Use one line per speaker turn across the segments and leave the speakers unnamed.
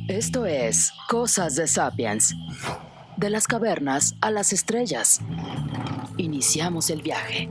Esto es Cosas de Sapiens. De las cavernas a las estrellas. Iniciamos el viaje.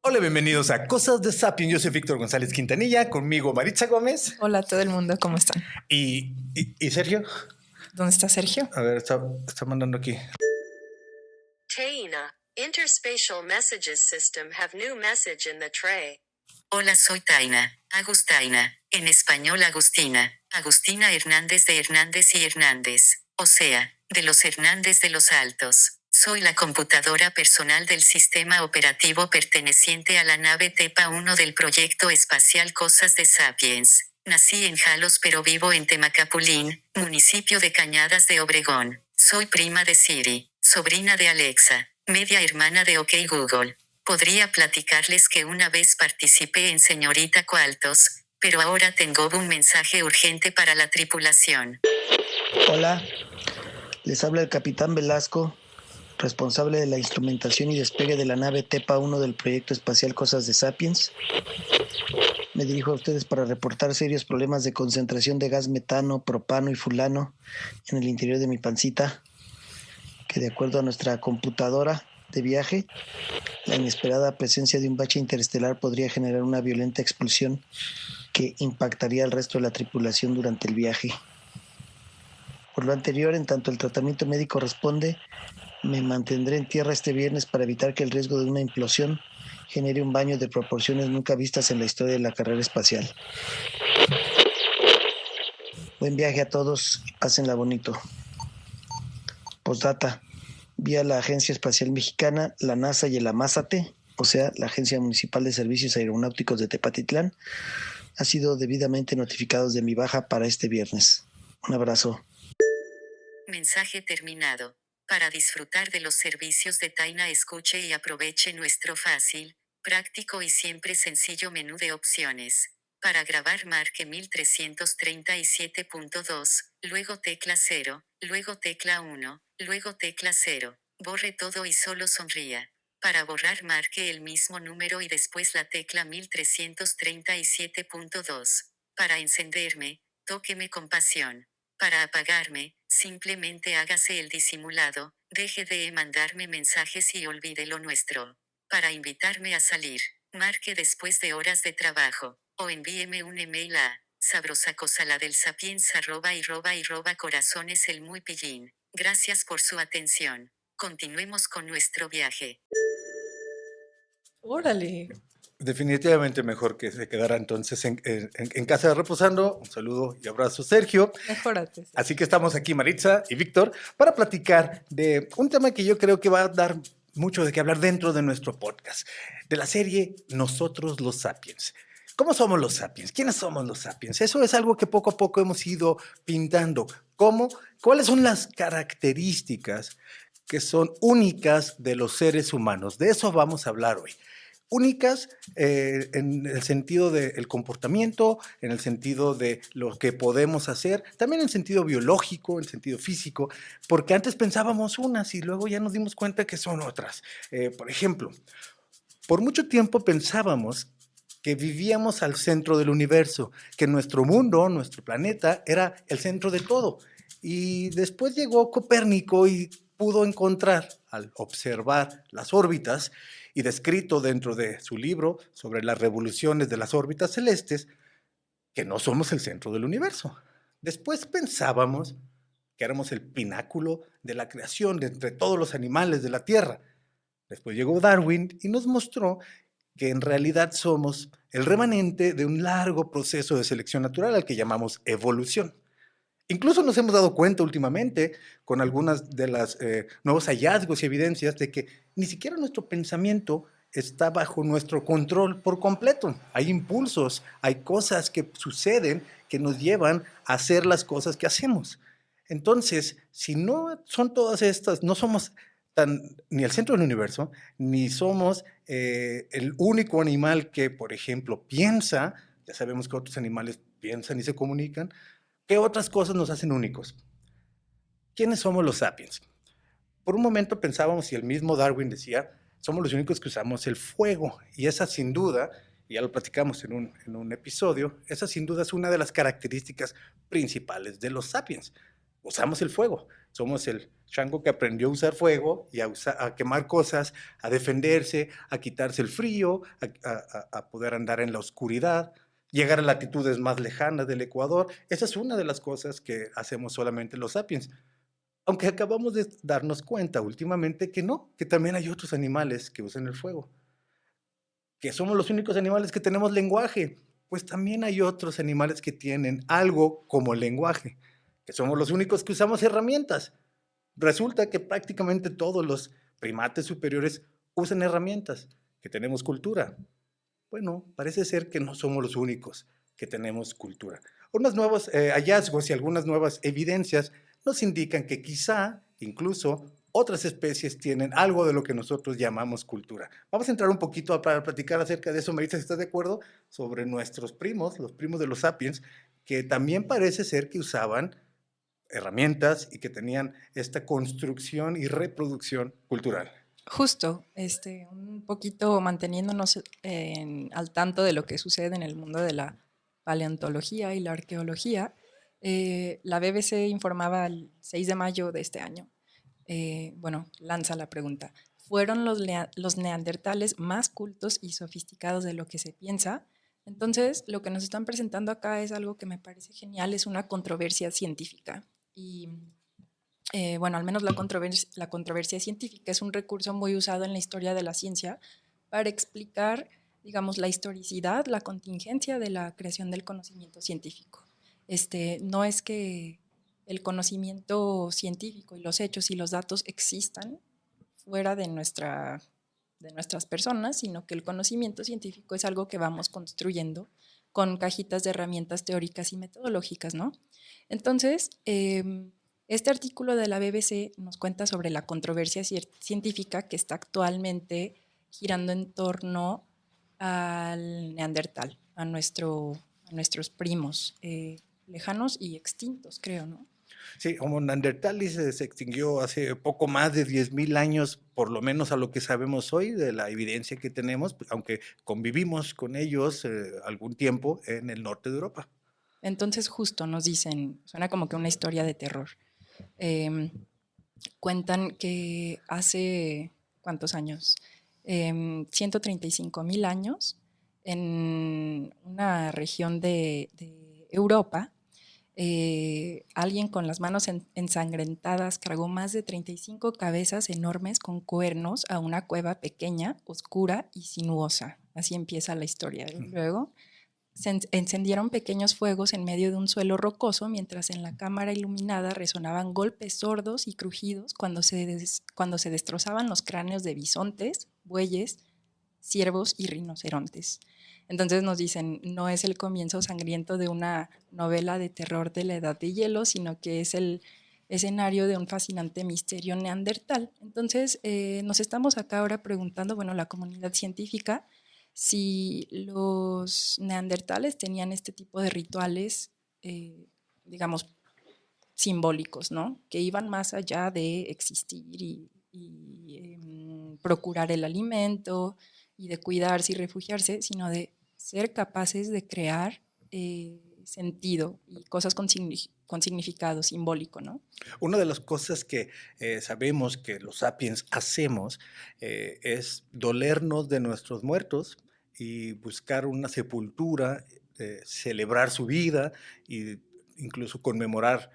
Hola, bienvenidos a Cosas de Sapiens. Yo soy Víctor González Quintanilla, conmigo Maritza Gómez.
Hola a todo el mundo, ¿cómo están?
¿Y Sergio?
¿Dónde está Sergio?
A ver, está mandando aquí.
Taina, Interspatial Messages System have new message in the tray.
Hola, soy Taina, Agustaina, en español Agustina, Agustina Hernández de Hernández y Hernández, o sea, de los Hernández de los Altos. Soy la computadora personal del sistema operativo perteneciente a la nave Tepa-1 del proyecto espacial Cosas de Sapiens. Nací en Jalos pero vivo en Temacapulín, municipio de Cañadas de Obregón. Soy prima de Siri, sobrina de Alexa, media hermana de OK Google. Podría platicarles que una vez participé en Señorita Cualtos, pero ahora tengo un mensaje urgente para la tripulación.
Hola, les habla el capitán Velasco, responsable de la instrumentación y despegue de la nave Tepa-1 del proyecto espacial Cosas de Sapiens. Me dirijo a ustedes para reportar serios problemas de concentración de gas metano, propano y fulano en el interior de mi pancita, que de acuerdo a nuestra computadora de viaje, la inesperada presencia de un bache interestelar podría generar una violenta explosión que impactaría al resto de la tripulación durante el viaje. Por lo anterior, en tanto el tratamiento médico responde, me mantendré en tierra este viernes para evitar que el riesgo de una implosión genere un baño de proporciones nunca vistas en la historia de la carrera espacial. Buen viaje a todos, pásenla bonito. Postdata, vía la Agencia Espacial Mexicana, la NASA y el AMAZATE, o sea, la Agencia Municipal de Servicios Aeronáuticos de Tepatitlán, ha sido debidamente notificados de mi baja para este viernes. Un abrazo.
Mensaje terminado. Para disfrutar de los servicios de Taina, escuche y aproveche nuestro fácil, práctico y siempre sencillo menú de opciones. Para grabar marque 1337.2, luego tecla 0, luego tecla 1, luego tecla 0. Borre todo y solo sonría. Para borrar marque el mismo número y después la tecla 1337.2. Para encenderme, tóqueme con pasión. Para apagarme, simplemente hágase el disimulado, deje de mandarme mensajes y olvide lo nuestro. Para invitarme a salir, marque después de horas de trabajo, o envíeme un email a sabrosacosaladelssapiens@corazones el muy pillín. Gracias por su atención. Continuemos con nuestro viaje.
¡Órale!
Definitivamente mejor que se quedara entonces en casa reposando. Un saludo y abrazo, Sergio.
Mejórate. Sí.
Así que estamos aquí, Maritza y Víctor, para platicar de un tema que yo creo que va a dar mucho de qué hablar dentro de nuestro podcast, de la serie Nosotros los Sapiens. ¿Cómo somos los Sapiens? ¿Quiénes somos los Sapiens? Eso es algo que poco a poco hemos ido pintando. ¿Cómo? ¿Cuáles son las características que son únicas de los seres humanos? De eso vamos a hablar hoy. Únicas en el sentido del comportamiento, en el sentido de lo que podemos hacer, también en el sentido biológico, en el sentido físico, porque antes pensábamos unas y luego ya nos dimos cuenta que son otras. Por ejemplo, por mucho tiempo pensábamos que vivíamos al centro del universo, que nuestro mundo, nuestro planeta, era el centro de todo. Y después llegó Copérnico y pudo encontrar, al observar las órbitas, y descrito dentro de su libro sobre las revoluciones de las órbitas celestes, que no somos el centro del universo. Después pensábamos que éramos el pináculo de la creación de entre todos los animales de la Tierra. Después llegó Darwin y nos mostró que en realidad somos el remanente de un largo proceso de selección natural al que llamamos evolución. Incluso nos hemos dado cuenta últimamente con algunas de los nuevos hallazgos y evidencias de que ni siquiera nuestro pensamiento está bajo nuestro control por completo. Hay impulsos, hay cosas que suceden que nos llevan a hacer las cosas que hacemos. Entonces, si no son todas estas, no somos ni el centro del universo, ni somos el único animal que, por ejemplo, piensa, ya sabemos que otros animales piensan y se comunican, ¿qué otras cosas nos hacen únicos? ¿Quiénes somos los sapiens? Por un momento pensábamos, y el mismo Darwin decía, somos los únicos que usamos el fuego, y esa sin duda, y ya lo platicamos en un episodio, esa sin duda es una de las características principales de los sapiens. Usamos el fuego, somos el chango que aprendió a usar fuego y a quemar cosas, a defenderse, a quitarse el frío, a poder andar en la oscuridad, llegar a latitudes más lejanas del Ecuador. Esa es una de las cosas que hacemos solamente los sapiens. Aunque acabamos de darnos cuenta últimamente que no, que también hay otros animales que usan el fuego. Que somos los únicos animales que tenemos lenguaje. Pues también hay otros animales que tienen algo como lenguaje. Que somos los únicos que usamos herramientas. Resulta que prácticamente todos los primates superiores usan herramientas, que tenemos cultura. Bueno, parece ser que no somos los únicos que tenemos cultura. Unos nuevos hallazgos y algunas nuevas evidencias nos indican que quizá incluso otras especies tienen algo de lo que nosotros llamamos cultura. Vamos a entrar un poquito para platicar acerca de eso, Maritza, si estás de acuerdo, sobre nuestros primos, los primos de los sapiens, que también parece ser que usaban herramientas y que tenían esta construcción y reproducción cultural.
Justo, un poquito manteniéndonos al tanto de lo que sucede en el mundo de la paleontología y la arqueología, la BBC informaba el 6 de mayo de este año, lanza la pregunta, ¿fueron los neandertales más cultos y sofisticados de lo que se piensa? Entonces, lo que nos están presentando acá es algo que me parece genial, es una controversia científica. Y al menos la controversia científica es un recurso muy usado en la historia de la ciencia para explicar, digamos, la historicidad, la contingencia de la creación del conocimiento científico. No es que el conocimiento científico y los hechos y los datos existan fuera de nuestras personas, sino que el conocimiento científico es algo que vamos construyendo con cajitas de herramientas teóricas y metodológicas, ¿no? Entonces, este artículo de la BBC nos cuenta sobre la controversia científica que está actualmente girando en torno al neandertal, a nuestros primos lejanos y extintos, creo, ¿no?
Sí, Homo neanderthalis se extinguió hace poco más de 10,000 años, por lo menos a lo que sabemos hoy, de la evidencia que tenemos, aunque convivimos con ellos algún tiempo en el norte de Europa.
Entonces justo nos dicen, suena como que una historia de terror. Cuentan que hace, ¿cuántos años? 135,000 años, en una región de Europa, alguien con las manos ensangrentadas cargó más de 35 cabezas enormes con cuernos a una cueva pequeña, oscura y sinuosa. Así empieza la historia. Luego se encendieron pequeños fuegos en medio de un suelo rocoso, mientras en la cámara iluminada resonaban golpes sordos y crujidos cuando se destrozaban los cráneos de bisontes, bueyes, ciervos y rinocerontes. Entonces nos dicen, no es el comienzo sangriento de una novela de terror de la Edad de Hielo, sino que es el escenario de un fascinante misterio neandertal. Entonces nos estamos acá ahora preguntando, la comunidad científica, si los neandertales tenían este tipo de rituales, digamos, simbólicos, ¿no? Que iban más allá de existir y procurar el alimento y de cuidarse y refugiarse, sino de ser capaces de crear sentido y cosas con significado simbólico, ¿no?
Una de las cosas que sabemos que los sapiens hacemos es dolernos de nuestros muertos y buscar una sepultura, celebrar su vida e incluso conmemorar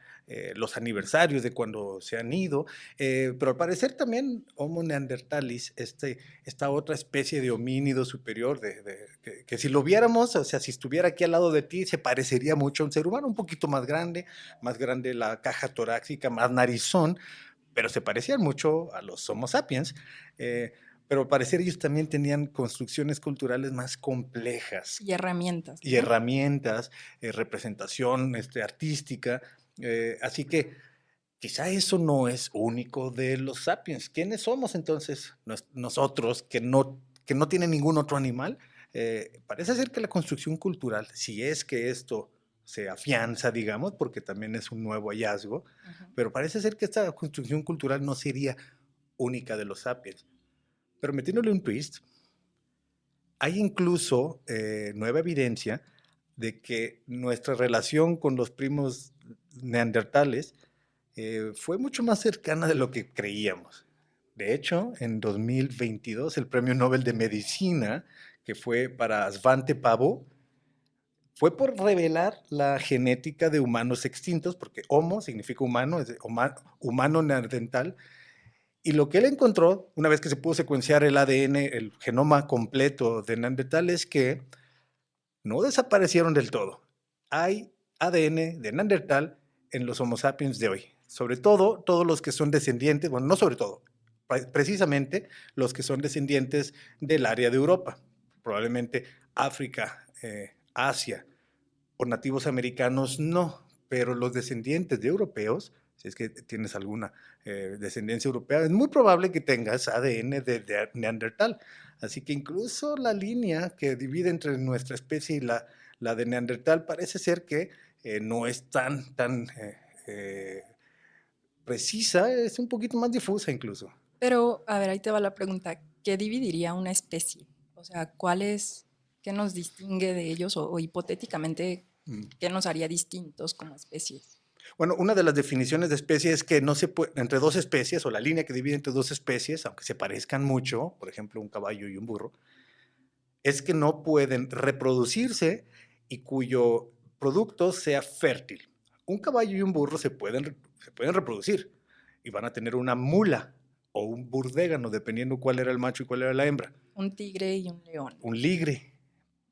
los aniversarios de cuando se han ido, pero al parecer también Homo neanderthalis, esta otra especie de homínido superior, que si lo viéramos, o sea, si estuviera aquí al lado de ti, se parecería mucho a un ser humano, un poquito más grande la caja torácica, más narizón, pero se parecían mucho a los Homo sapiens. Pero al parecer ellos también tenían construcciones culturales más complejas.
Y herramientas.
Y herramientas, representación artística. Así que quizá eso no es único de los sapiens. ¿Quiénes somos entonces nosotros que no tienen ningún otro animal? Parece ser que la construcción cultural, si es que esto se afianza, digamos, porque también es un nuevo hallazgo, pero parece ser que esta construcción cultural no sería única de los sapiens. Pero metiéndole un twist, hay incluso nueva evidencia de que nuestra relación con los primos neandertales fue mucho más cercana de lo que creíamos. De hecho, en 2022, el Premio Nobel de Medicina, que fue para Svante Pabo, fue por revelar la genética de humanos extintos, porque Homo significa humano, es humano neandertal. Y lo que él encontró, una vez que se pudo secuenciar el ADN, el genoma completo de Neandertal, es que no desaparecieron del todo. Hay ADN de Neandertal en los Homo sapiens de hoy. Sobre todo, todos los que son descendientes, bueno, no sobre todo, precisamente los que son descendientes del área de Europa, probablemente África, Asia o nativos americanos no, pero los descendientes de europeos, si es que tienes alguna descendencia europea, es muy probable que tengas ADN de Neandertal. Así que incluso la línea que divide entre nuestra especie y la de Neandertal parece ser que no es tan precisa, es un poquito más difusa incluso.
Pero, a ver, ahí te va la pregunta. ¿Qué dividiría una especie? O sea, qué nos distingue de ellos o hipotéticamente, qué nos haría distintos como especies?
Bueno, una de las definiciones de especie es que no se puede, entre dos especies, o la línea que divide entre dos especies, aunque se parezcan mucho, por ejemplo, un caballo y un burro, es que no pueden reproducirse y cuyo producto sea fértil. Un caballo y un burro se pueden reproducir y van a tener una mula o un burdégano, dependiendo cuál era el macho y cuál era la hembra.
Un tigre y un león.
Un ligre.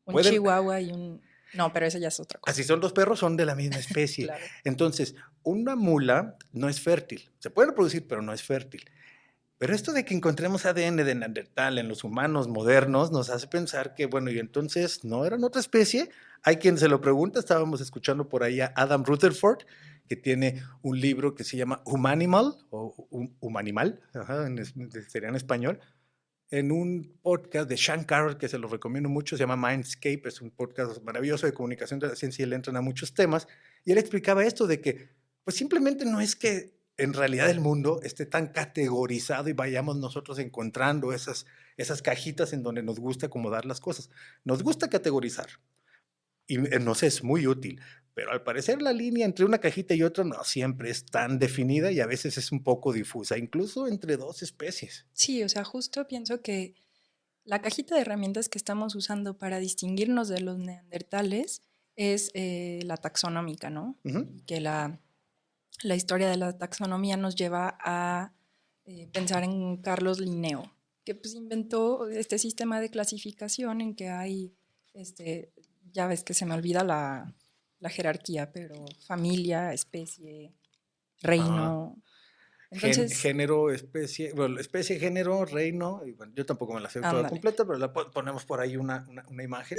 Un chihuahua y un... No, pero eso ya es otra cosa.
Así son los perros, son de la misma especie.
Claro.
Entonces, una mula no es fértil. Se puede reproducir, pero no es fértil. Pero esto de que encontremos ADN de Neandertal en los humanos modernos nos hace pensar que, bueno, y entonces, ¿no eran otra especie? Hay quien se lo pregunta. Estábamos escuchando por ahí a Adam Rutherford, que tiene un libro que se llama Humanimal, o Humanimal, sería en español, en un podcast de Sean Carroll, que se lo recomiendo mucho, se llama Mindscape, es un podcast maravilloso de comunicación de la ciencia y le entran a muchos temas, y él explicaba esto de que, pues simplemente no es que en realidad el mundo esté tan categorizado y vayamos nosotros encontrando esas cajitas en donde nos gusta acomodar las cosas. Nos gusta categorizar y nos es muy útil, pero al parecer la línea entre una cajita y otra no siempre es tan definida y a veces es un poco difusa, incluso entre dos especies.
Sí, o sea, justo pienso que la cajita de herramientas que estamos usando para distinguirnos de los neandertales es la taxonómica, ¿no? Que la historia de la taxonomía nos lleva a pensar en Carlos Linneo, que pues inventó este sistema de clasificación en que hay, ya ves que se me olvida la jerarquía, pero familia, especie, reino. Entonces,
género, especie, bueno, especie, género, reino, y bueno, yo tampoco me la sé toda completa, pero la ponemos por ahí una imagen.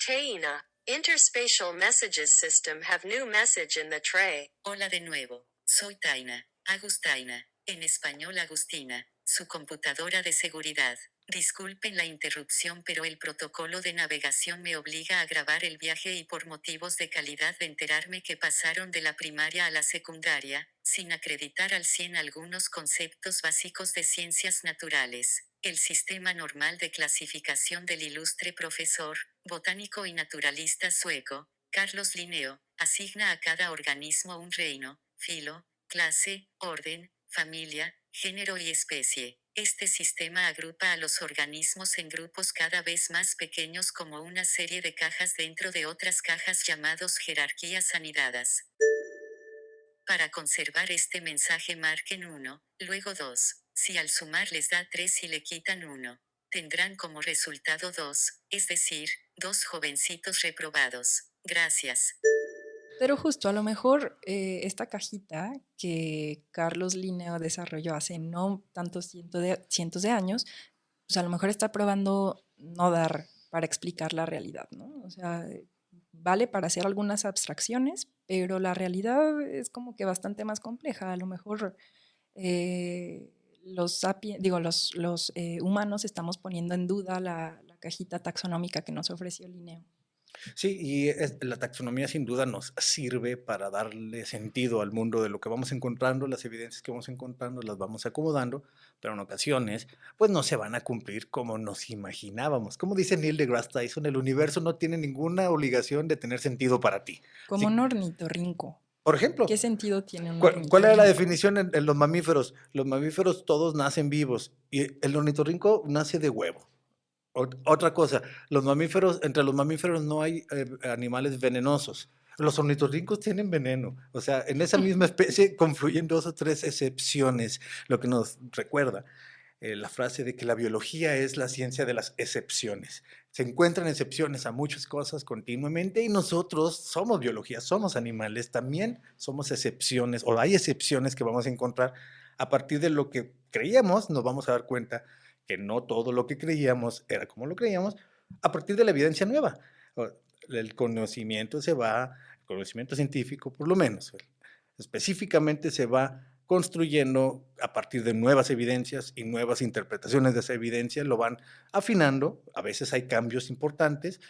Taina, Interspatial Messages System have new message in the tray.
Hola de nuevo, soy Taina, Agustaina, en español Agustina, su computadora de seguridad. Disculpen la interrupción, pero el protocolo de navegación me obliga a grabar el viaje y por motivos de calidad de enterarme que pasaron de la primaria a la secundaria, sin acreditar al 100 algunos conceptos básicos de ciencias naturales. El sistema normal de clasificación del ilustre profesor, botánico y naturalista sueco, Carlos Linneo, asigna a cada organismo un reino, filo, clase, orden, familia, género y especie. Este sistema agrupa a los organismos en grupos cada vez más pequeños como una serie de cajas dentro de otras cajas llamados jerarquías anidadas. Para conservar este mensaje marquen 1, luego 2. Si al sumar les da 3 y le quitan 1, tendrán como resultado 2, es decir, 2 jovencitos reprobados. Gracias.
Pero justo a lo mejor esta cajita que Carlos Linneo desarrolló hace no tantos cientos de años, pues a lo mejor está probando no dar para explicar la realidad, ¿no? O sea, vale para hacer algunas abstracciones, pero la realidad es como que bastante más compleja. A lo mejor los humanos estamos poniendo en duda la cajita taxonómica que nos ofreció Linneo.
Sí, y la taxonomía sin duda nos sirve para darle sentido al mundo de lo que vamos encontrando, las evidencias que vamos encontrando las vamos acomodando, pero en ocasiones pues no se van a cumplir como nos imaginábamos. Como dice Neil deGrasse Tyson, el universo no tiene ninguna obligación de tener sentido para ti.
Como
Sí,
un ornitorrinco.
por ejemplo,
¿Qué sentido tiene un
¿cuál era la
ornitorrinco?
definición en los mamíferos? Los mamíferos todos nacen vivos y el ornitorrinco nace de huevo. Otra cosa, entre los mamíferos no hay animales venenosos. Los ornitorrincos tienen veneno. O sea, en esa misma especie confluyen 2 o 3 excepciones, lo que nos recuerda la frase de que la biología es la ciencia de las excepciones. Se encuentran excepciones a muchas cosas continuamente y nosotros somos biología, somos animales, también somos excepciones, o hay excepciones que vamos a encontrar a partir de lo que creíamos, nos vamos a dar cuenta que no todo lo que creíamos era como lo creíamos, a partir de la evidencia nueva. El conocimiento el conocimiento científico por lo menos, específicamente se va construyendo a partir de nuevas evidencias y nuevas interpretaciones de esa evidencia, lo van afinando, a veces hay cambios importantes,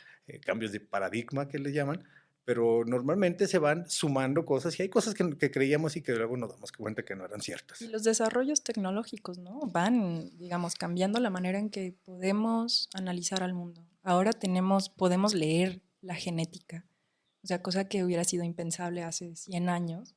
cambios de paradigma que le llaman, pero normalmente se van sumando cosas y hay cosas que creíamos y que luego nos damos cuenta que no eran ciertas.
Y los desarrollos tecnológicos, ¿no? Van, digamos, cambiando la manera en que podemos analizar al mundo. Ahora podemos leer la genética, o sea, cosa que hubiera sido impensable hace 100 años.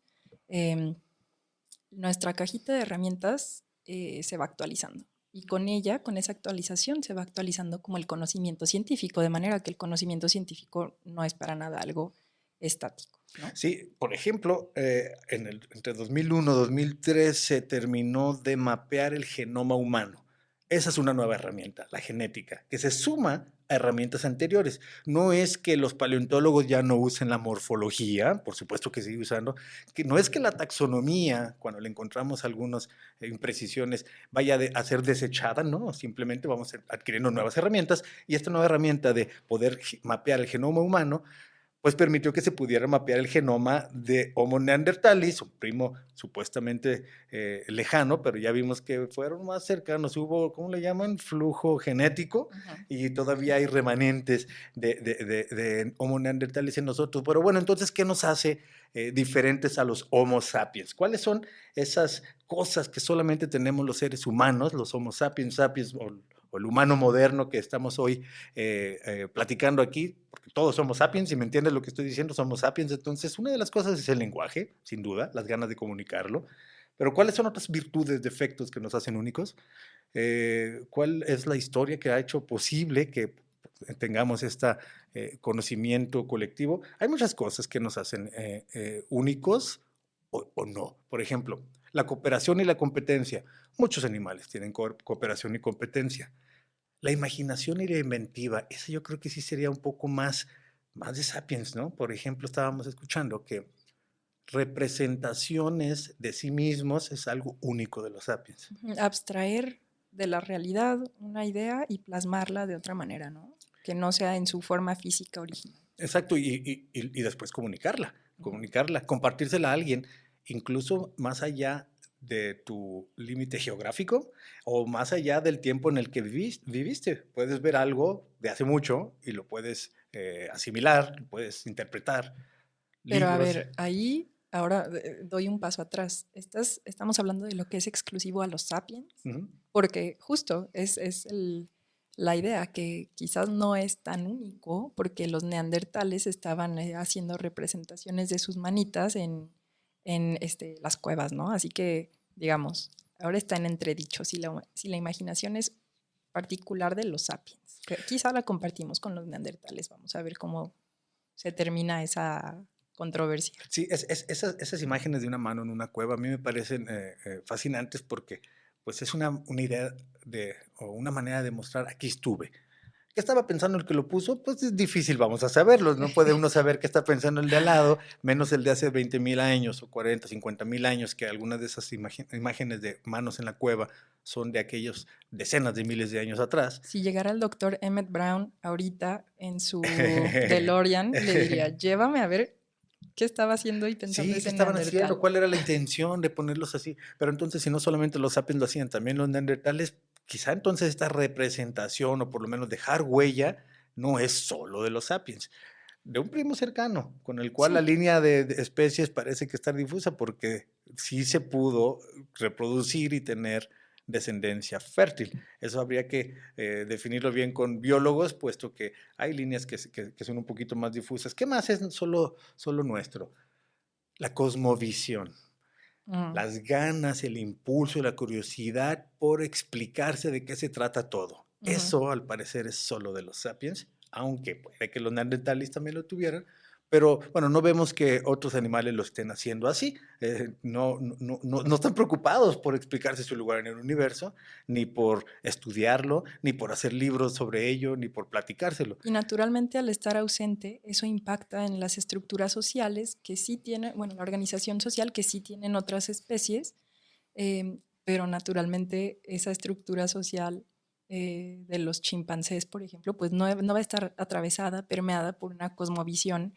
Nuestra cajita de herramientas se va actualizando. Y con ella, con esa actualización, se va actualizando como el conocimiento científico, de manera que el conocimiento científico no es para nada algo estático, ¿no?
Sí, por ejemplo, entre 2001 y 2003 se terminó de mapear el genoma humano. Esa es una nueva herramienta, la genética, que se suma a herramientas anteriores. No es que los paleontólogos ya no usen la morfología, por supuesto que sigue usando, que no es que la taxonomía, cuando le encontramos algunas imprecisiones, vaya a ser desechada, no, simplemente vamos adquiriendo nuevas herramientas y esta nueva herramienta de poder mapear el genoma humano pues permitió que se pudiera mapear el genoma de Homo neanderthalis, un primo supuestamente lejano, pero ya vimos que fueron más cercanos, hubo, ¿cómo le llaman? Flujo genético, y todavía hay remanentes de Homo neanderthalis en nosotros. Pero bueno, entonces, ¿qué nos hace diferentes a los Homo sapiens? ¿Cuáles son esas cosas que solamente tenemos los seres humanos, los Homo sapiens o el humano moderno que estamos hoy platicando aquí? Porque todos somos sapiens, si me entiendes lo que estoy diciendo, somos sapiens. Entonces, una de las cosas es el lenguaje, sin duda, las ganas de comunicarlo. Pero ¿cuáles son otras virtudes, defectos que nos hacen únicos? ¿Cuál es la historia que ha hecho posible que tengamos este conocimiento colectivo? Hay muchas cosas que nos hacen únicos o no. Por ejemplo, la cooperación y la competencia. Muchos animales tienen cooperación y competencia. La imaginación y la inventiva, esa yo creo que sí sería un poco más de sapiens, ¿no? Por ejemplo, estábamos escuchando que representaciones de sí mismos es algo único de los sapiens.
Abstraer de la realidad una idea y plasmarla de otra manera, ¿no? Que no sea en su forma física original.
Exacto, y después comunicarla, compartírsela a alguien, incluso más allá de tu límite geográfico o más allá del tiempo en el que viviste. Puedes ver algo de hace mucho y lo puedes asimilar, lo puedes interpretar.
Pero a
Libros.
ver, ahí ahora doy un paso atrás. Estamos hablando de lo que es exclusivo a los sapiens, porque justo es la idea que quizás no es tan único, porque los neandertales estaban haciendo representaciones de sus manitas en las cuevas, ¿no? Así que, digamos, ahora está en entredicho si la imaginación es particular de los sapiens. Que quizá la compartimos con los neandertales. Vamos a ver cómo se termina esa controversia.
Sí, esas imágenes de una mano en una cueva a mí me parecen fascinantes porque pues es una idea o una manera de mostrar aquí estuve. ¿Qué estaba pensando el que lo puso? Pues es difícil, vamos a saberlo. No puede uno saber qué está pensando el de al lado, menos el de hace 20,000 años o 40, 50,000 años, que algunas de esas imágenes de manos en la cueva son de aquellos decenas de miles de años atrás.
Si llegara el doctor Emmett Brown ahorita en su DeLorean, le diría, llévame a ver qué estaba haciendo y pensando
Sí,
ese
¿qué estaban
neandertal.
haciendo? ¿Cuál era la intención de ponerlos así? Pero entonces, si no solamente los sapiens lo hacían, también los neandertales, quizá entonces esta representación, o por lo menos dejar huella, no es solo de los sapiens, de un primo cercano, con el cual
Sí.
la línea de especies parece que está difusa, porque sí se pudo reproducir y tener descendencia fértil. Eso habría que definirlo bien con biólogos, puesto que hay líneas que son un poquito más difusas. ¿Qué más es solo nuestro? La cosmovisión, las ganas, el impulso, la curiosidad por explicarse de qué se trata todo. Eso, al parecer, es solo de los sapiens, aunque puede que los neandertales también lo tuvieran, pero bueno, no vemos que otros animales lo estén haciendo así. No están preocupados por explicarse su lugar en el universo, ni por estudiarlo, ni por hacer libros sobre ello, ni por platicárselo.
Y naturalmente, al estar ausente, eso impacta en las estructuras sociales que sí tienen, bueno, la organización social que sí tienen otras especies, pero naturalmente esa estructura social de los chimpancés, por ejemplo, pues no va a estar atravesada, permeada por una cosmovisión.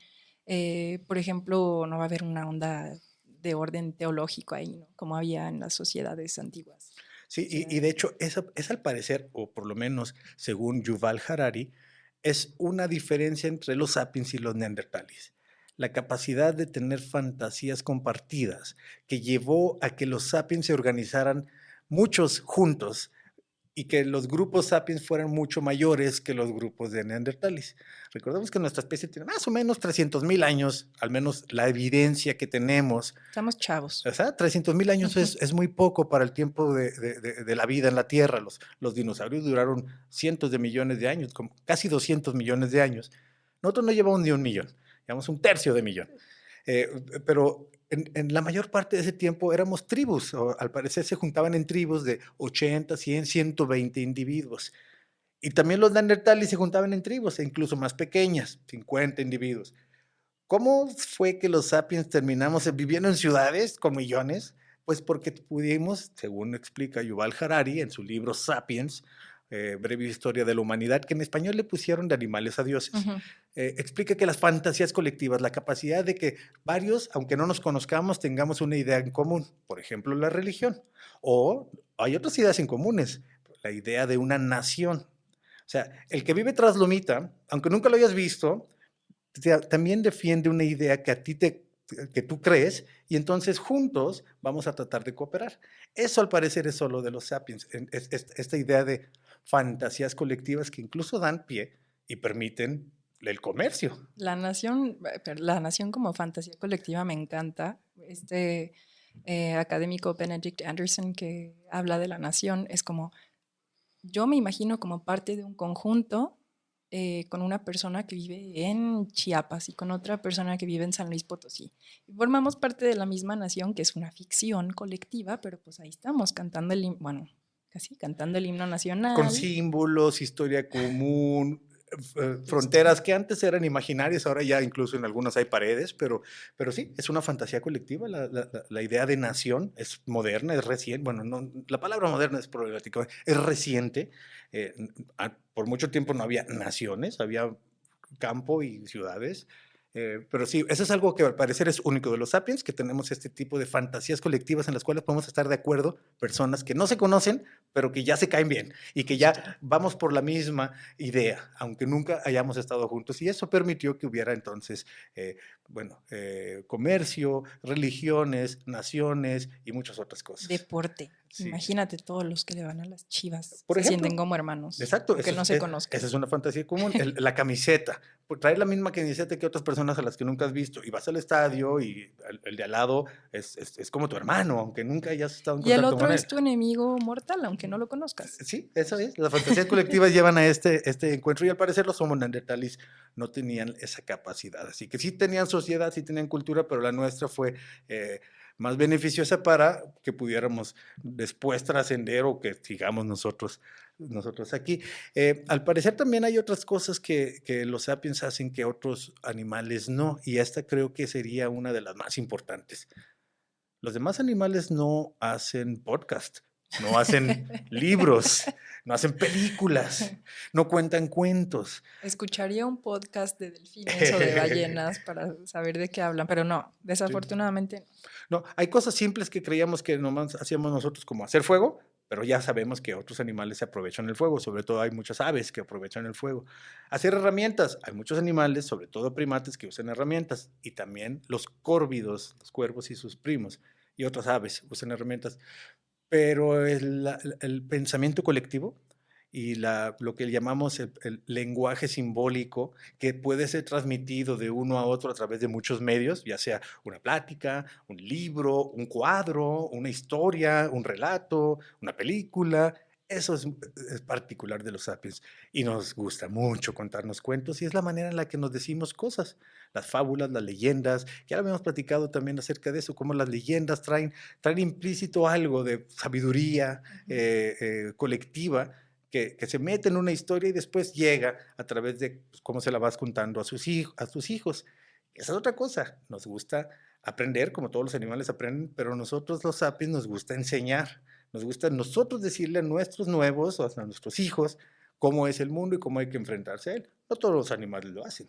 Por ejemplo, no va a haber una onda de orden teológico ahí, ¿no? Como había en las sociedades antiguas.
Sí, y de hecho, es al parecer, o por lo menos según Yuval Harari, es una diferencia entre los sapiens y los neandertales. La capacidad de tener fantasías compartidas que llevó a que los sapiens se organizaran muchos juntos y que los grupos sapiens fueran mucho mayores que los grupos de neandertales. Recordemos que nuestra especie tiene más o menos 300,000 años, al menos la evidencia que tenemos.
Estamos chavos.
O sea, 300,000 años es muy poco para el tiempo de la vida en la Tierra. Los dinosaurios duraron cientos de millones de años, como casi 200 millones de años. Nosotros no llevamos ni 1,000,000, llevamos 1/3 de millón. Pero en la mayor parte de ese tiempo éramos tribus, o al parecer se juntaban en tribus de 80, 100, 120 individuos. Y también los neandertales se juntaban en tribus, incluso más pequeñas, 50 individuos. ¿Cómo fue que los sapiens terminamos viviendo en ciudades con millones? Pues porque pudimos, según explica Yuval Harari en su libro Sapiens, breve historia de la humanidad, que en español le pusieron de animales a dioses. Explica que las fantasías colectivas, la capacidad de que varios, aunque no nos conozcamos, tengamos una idea en común, por ejemplo, la religión, o hay otras ideas en comunes, la idea de una nación. O sea, el que vive tras Lomita, aunque nunca lo hayas visto, también defiende una idea que a ti que tú crees, y entonces juntos vamos a tratar de cooperar. Eso al parecer es solo de los sapiens, esta idea de fantasías colectivas que incluso dan pie y permiten el comercio.
La nación como fantasía colectiva me encanta. Este académico Benedict Anderson que habla de la nación es como, yo me imagino como parte de un conjunto con una persona que vive en Chiapas y con otra persona que vive en San Luis Potosí. Y formamos parte de la misma nación, que es una ficción colectiva, pero pues ahí estamos cantando casi cantando el himno nacional.
Con símbolos, historia común, fronteras que antes eran imaginarias, ahora ya incluso en algunas hay paredes, pero sí, es una fantasía colectiva. La idea de nación es moderna, es reciente. Bueno, no, la palabra moderna es problemática, es reciente. Por mucho tiempo no había naciones, había campo y ciudades. Pero sí, eso es algo que al parecer es único de los sapiens, que tenemos este tipo de fantasías colectivas en las cuales podemos estar de acuerdo, personas que no se conocen, pero que ya se caen bien y que ya vamos por la misma idea, aunque nunca hayamos estado juntos. Y eso permitió que hubiera entonces, comercio, religiones, naciones y muchas otras cosas.
Deporte.
Sí.
Imagínate todos los que le van a las Chivas,
Por
se
ejemplo,
sienten como hermanos.
Exacto.
Que no se conozcan.
Esa es una fantasía común. La camiseta. Traer la misma camiseta que otras personas a las que nunca has visto. Y vas al estadio y el de al lado es como tu hermano, aunque nunca hayas estado en
Y el
contacto
otro
con manera.
es tu enemigo mortal, aunque no lo conozcas.
Sí, eso es. Las fantasías colectivas llevan a este encuentro y al parecer los Homo neanderthalis no tenían esa capacidad. Así que sí tenían sociedad, sí tenían cultura, pero la nuestra fue más beneficiosa para que pudiéramos después trascender o que sigamos nosotros aquí. Al parecer también hay otras cosas que los sapiens hacen que otros animales no, y esta creo que sería una de las más importantes. Los demás animales no hacen podcast, no hacen libros, no hacen películas, no cuentan cuentos.
Escucharía un podcast de delfines o de ballenas para saber de qué hablan, pero no, desafortunadamente no.
No, hay cosas simples que creíamos que nomás hacíamos nosotros, como hacer fuego, pero ya sabemos que otros animales se aprovechan el fuego, sobre todo hay muchas aves que aprovechan el fuego. Hacer herramientas, hay muchos animales, sobre todo primates, que usan herramientas, y también los córvidos, los cuervos y sus primos, y otras aves usan herramientas. Pero el pensamiento colectivo y lo que llamamos el lenguaje simbólico, que puede ser transmitido de uno a otro a través de muchos medios, ya sea una plática, un libro, un cuadro, una historia, un relato, una película. Eso es particular de los sapiens y nos gusta mucho contarnos cuentos y es la manera en la que nos decimos cosas. Las fábulas, las leyendas, ya habíamos platicado también acerca de eso, cómo las leyendas traen implícito algo de sabiduría colectiva que se mete en una historia y después llega a través de pues, cómo se la vas contando a sus hijos. Esa es otra cosa, nos gusta aprender, como todos los animales aprenden, pero nosotros los sapiens nos gusta enseñar. Nos gusta nosotros decirle a nuestros nuevos, o a nuestros hijos, cómo es el mundo y cómo hay que enfrentarse a él. No todos los animales lo hacen.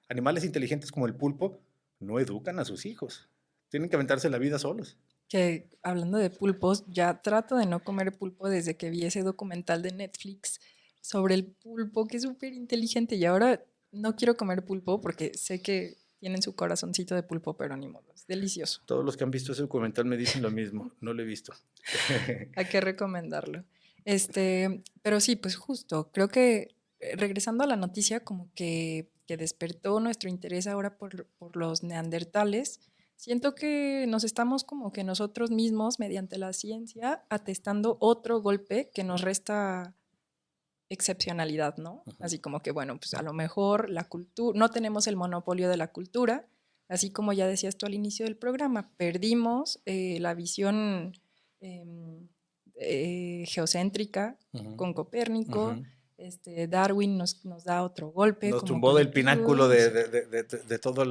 Animales inteligentes como el pulpo no educan a sus hijos. Tienen que aventarse la vida solos.
Que hablando de pulpos, ya trato de no comer pulpo desde que vi ese documental de Netflix sobre el pulpo, que es súper inteligente. Y ahora no quiero comer pulpo porque sé que tienen su corazoncito de pulpo, pero ni modo, es delicioso.
Todos los que han visto ese documental me dicen lo mismo, no lo he visto.
Hay que recomendarlo. Pero sí, pues justo, creo que regresando a la noticia, como que despertó nuestro interés ahora por los neandertales, siento que nos estamos como que nosotros mismos, mediante la ciencia, atestando otro golpe que nos resta excepcionalidad, ¿no?
Ujú.
Así como que, bueno, pues a lo mejor la cultura, no tenemos el monopolio de la cultura, así como ya decías tú al inicio del programa, perdimos la visión geocéntrica
Ujú.
con Copérnico,
Ujú.
Darwin nos da otro golpe.
Nos
como
tumbó del pináculo
colectivos.
de toda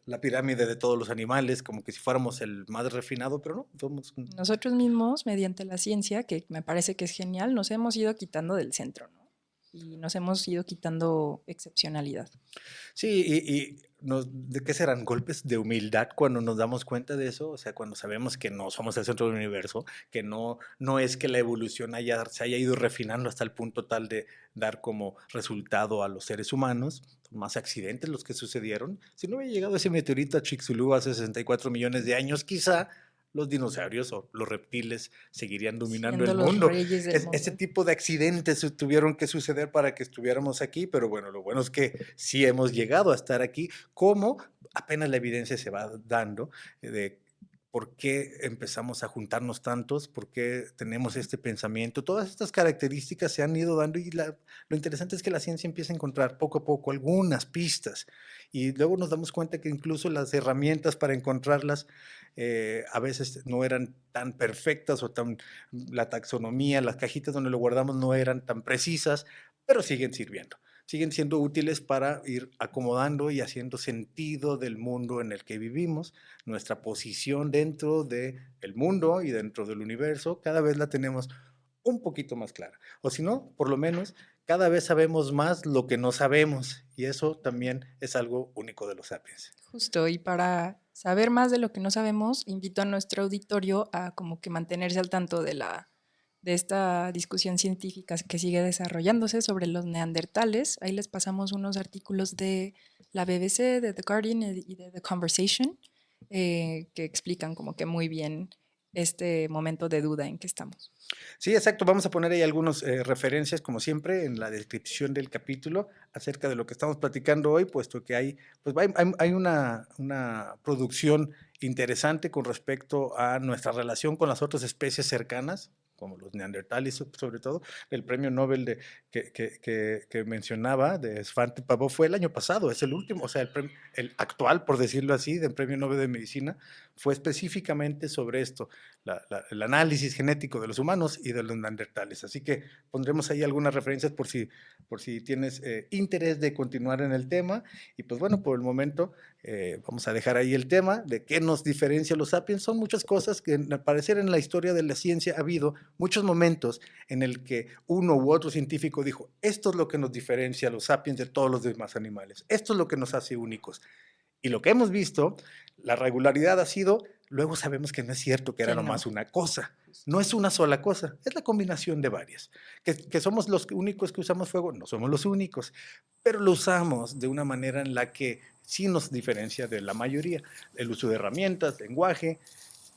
la pirámide de todos los animales, como que si fuéramos el más refinado, pero no, somos...
Nosotros mismos, mediante la ciencia, que me parece que es genial, nos hemos ido quitando del centro, ¿no? Y nos hemos ido quitando excepcionalidad.
Sí, ¿de qué serán? ¿Golpes de humildad cuando nos damos cuenta de eso? O sea, cuando sabemos que no somos el centro del universo, que no es que la evolución se haya ido refinando hasta el punto tal de dar como resultado a los seres humanos, son más accidentes los que sucedieron. Si no hubiera llegado ese meteorito a Chicxulub hace 64 millones de años, quizá los dinosaurios o los reptiles seguirían dominando
Siendo
el
los
mundo.
reyes del
Ese
mundo.
tipo de accidentes tuvieron que suceder para que estuviéramos aquí, pero bueno, lo bueno es que sí hemos llegado a estar aquí, como apenas la evidencia se va dando de por qué empezamos a juntarnos tantos, por qué tenemos este pensamiento. Todas estas características se han ido dando y lo interesante es que la ciencia empieza a encontrar poco a poco algunas pistas y luego nos damos cuenta que incluso las herramientas para encontrarlas a veces no eran tan perfectas o la taxonomía, las cajitas donde lo guardamos no eran tan precisas, pero siguen sirviendo. Siguen siendo útiles para ir acomodando y haciendo sentido del mundo en el que vivimos. Nuestra posición dentro del mundo y dentro del universo cada vez la tenemos un poquito más clara. O si no, por lo menos cada vez sabemos más lo que no sabemos y eso también es algo único de los sapiens.
Justo, y para saber más de lo que no sabemos, invito a nuestro auditorio a como que mantenerse al tanto de esta discusión científica que sigue desarrollándose sobre los neandertales. Ahí les pasamos unos artículos de la BBC, de The Guardian y de The Conversation, que explican como que muy bien este momento de duda en que estamos.
Sí, exacto. Vamos a poner ahí algunas referencias, como siempre, en la descripción del capítulo acerca de lo que estamos platicando hoy, puesto que hay una producción interesante con respecto a nuestra relación con las otras especies cercanas, como los neandertales sobre todo. El premio Nobel que mencionaba de Svante Pavov fue el año pasado, es el último, o sea, el actual, por decirlo así, del premio Nobel de Medicina, fue específicamente sobre esto, el análisis genético de los humanos y de los neandertales. Así que pondremos ahí algunas referencias por si tienes interés de continuar en el tema. Y pues bueno, por el momento vamos a dejar ahí el tema de qué nos diferencia a los sapiens. Son muchas cosas que al parecer en la historia de la ciencia ha habido muchos momentos en el que uno u otro científico dijo, esto es lo que nos diferencia a los sapiens de todos los demás animales, esto es lo que nos hace únicos. Y lo que hemos visto, la regularidad ha sido, luego sabemos que no es cierto, que era nomás una cosa. No es una sola cosa, es la combinación de varias. Que somos los únicos que usamos fuego, no somos los únicos, pero lo usamos de una manera en la que sí nos diferencia de la mayoría. El uso de herramientas, lenguaje,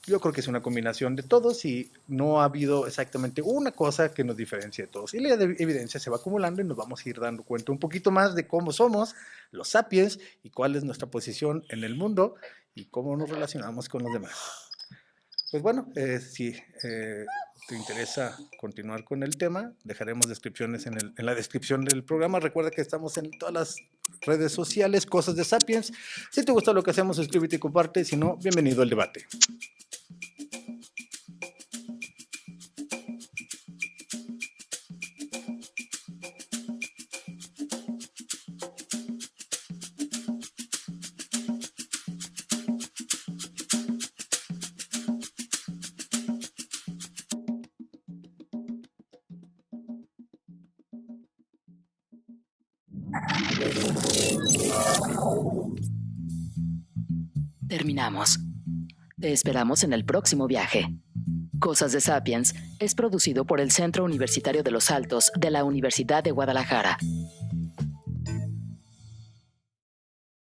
yo creo que es una combinación de todos y no ha habido exactamente una cosa que nos diferencie de todos. Y la evidencia se va acumulando y nos vamos a ir dando cuenta un poquito más de cómo somos los sapiens y cuál es nuestra posición en el mundo y cómo nos relacionamos con los demás. Pues bueno, si te interesa continuar con el tema, dejaremos descripciones en la descripción del programa. Recuerda que estamos en todas las redes sociales, Cosas de Sapiens. Si te gusta lo que hacemos, suscríbete y comparte. Si no, bienvenido al debate.
Terminamos. Te esperamos en el próximo viaje. Cosas de Sapiens es producido por el Centro Universitario de los Altos de la Universidad de Guadalajara.